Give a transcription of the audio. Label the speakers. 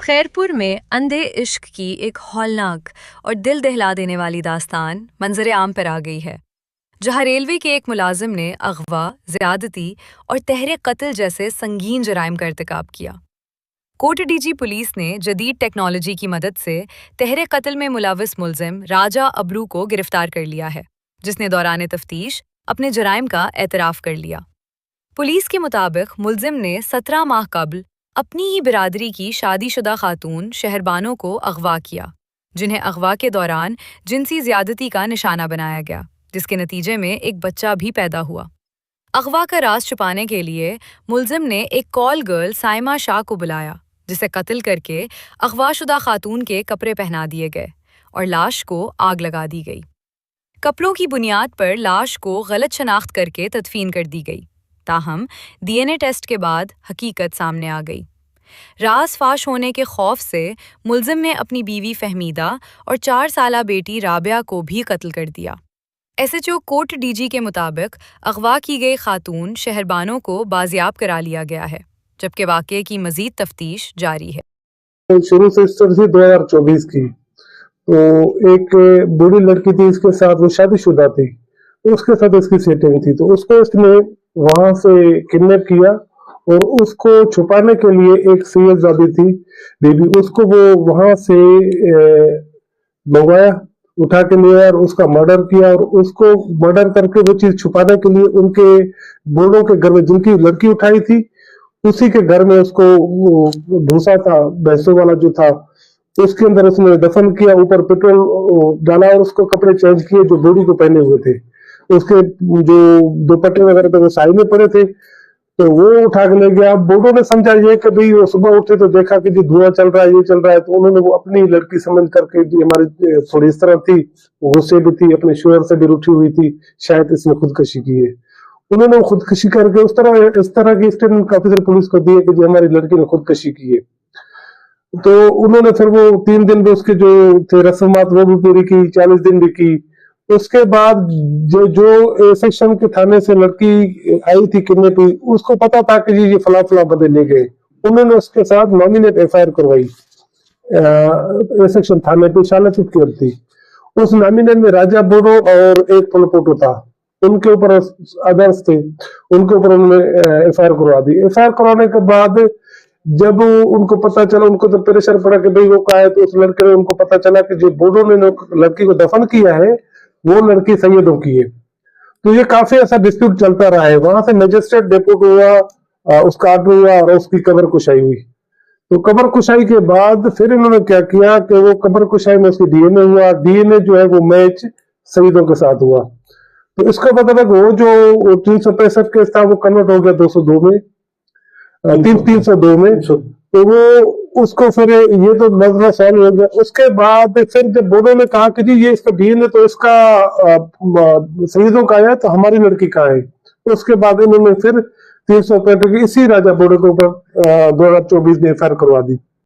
Speaker 1: खैरपुर में अंधे इश्क की एक हौलनाक और दिल दहला देने वाली दास्तान मंजर आम पर आ गई है, जहां रेलवे के एक मुलाजिम ने अगवा, ज़्यादती और तहरीक कत्ल जैसे संगीन जराइम का इर्तिकाब किया। कोटडीजी पुलिस ने जदीद टेक्नोलॉजी की मदद से तहरीक कत्ल में मुलविस मुलजिम राजा अबरू को गिरफ्तार कर लिया है, जिसने दौरान तफ्तीश अपने जराइम का एतराफ़ कर लिया। पुलिस के मुताबिक मुलजिम ने 17 माह कबल अपनी ही बिरादरी की शादीशुदा खातून शहरबानों को अगवा किया, जिन्हें अगवा के दौरान जिनसी ज्यादती का निशाना बनाया गया, जिसके नतीजे में एक बच्चा भी पैदा हुआ। अगवा का राज छुपाने के लिए मुलजिम ने एक कॉल गर्ल साइमा शाह को बुलाया, जिसे कत्ल करके अगवाशुदा खातून के कपड़े पहना दिए गए और लाश को आग लगा दी गई। कपड़ों की बुनियाद पर लाश को गलत शनाख्त करके तदफीन कर दी गई। ताहम डीएनए टेस्ट के बाद हकीकत सामने आ गई। राज फाश होने के खौफ से मुलजिम ने अपनी बीवी फहमीदा और 4 साला बेटी राबिया को भी कत्ल कर दिया। एसएचओ कोटडीजी के मुताबिक अगवा की गई खातून शहरबानों को बाजियाब करा लिया गया है, जबकि वाक़े की मजीद तफ्तीश जारी है।
Speaker 2: शुरू से स्टोरी थी 2024 की। तो एक बूढ़ी लड़की थी, इसके साथ वो शादीशुदा थी, उसके साथ इसकी सेटिंग थी। तो उसको इसने वहां से किडनैप किया और उसको छुपाने के लिए एक सैयदजादी थी बेबी, उसको वो वहां से मंगवाया, उठा के लिया और उसका मर्डर किया। और उसको मर्डर करके वो चीज छुपाने के लिए उनके बूढ़ों के घर में, जिनकी लड़की उठाई थी, उसी के घर में उसको भूसा था भैंसों वाला जो था, उसके अंदर उसने दफन किया, ऊपर पेट्रोल डाला और उसको कपड़े चेंज किए जो बूढ़ी को पहने हुए थे। उसके जो दुपट्टे वगैरह थे वो साइड में पड़े थे, तो वो उठा के ले गया। बूढ़ों ने समझा ये कि भाई वो सुबह उठे तो देखा कि जी धुआं चल रहा है, ये चल रहा है, तो उन्होंने वो अपनी लड़की समझ करके, जी हमारी थोड़ी इस तरह थी, गुस्से भी थी, अपने शोहर से भी रूठी हुई थी, शायद इसने खुदकशी की है। उन्होंने खुदकशी करके इस तरह की स्टेटमेंट ऑफिसर पुलिस को दिए कि जी हमारी लड़की ने खुदकशी की है। तो उन्होंने फिर वो 3 दिन भी उसके जो थे रस्मात वो भी पूरी की, 40 दिन भी की। उसके बाद जो सेक्शन के थाने से लड़की आई थी किडनैप हुई, उसको पता था कि जी ये फला फला बंदे ले गए। उन्होंने उसके साथ नॉमिनेट एफआईआर करवाई सेक्शन थाने पे, शालाचित की थी। उस नॉमिनेट में राजा बोरो और एक पलपोटो था, उनके ऊपर अदर्स थे, उनके ऊपर उन्होंने एफआईआर करवा दी। एफआईआर करवाने के बाद जब उनको पता चला, उनको तो प्रेशर पड़ा कि भाई वो कहा है, तो उस लड़के ने, उनको पता चला कि जो बोडो ने लड़की को दफन किया है वो लड़की सैयदों की है। तो ये काफी ऐसा डिस्प्यूट चलता रहा है। वहां से मजिस्ट्रेट डेपोट हुआ, उसका आर्डर हुआ और उसकी कब्र कुशाई हुई। तो कब्र कुशाई के बाद फिर इन्होंने क्या किया कि वो कब्र कुशाई में उसकी डीएनए हुआ, डीएनए जो है वो मैच शहीदों के साथ हुआ। तो इसका मतलब वो जो 365 केस था वो कन्वर्ट हो गया 202 में, 302 में। तो वो उसको फिर ये तो मसला सॉल्व हो गया। उसके बाद फिर जब बोर्डो ने कहा कि जी ये इसका डीएनए तो इसका शहीदों का आया, तो हमारी लड़की का है, तो उसके बाद इन्होंने फिर 365 की इसी राजा बोर्डो के ऊपर 2024 में एफआईआर करवा दी।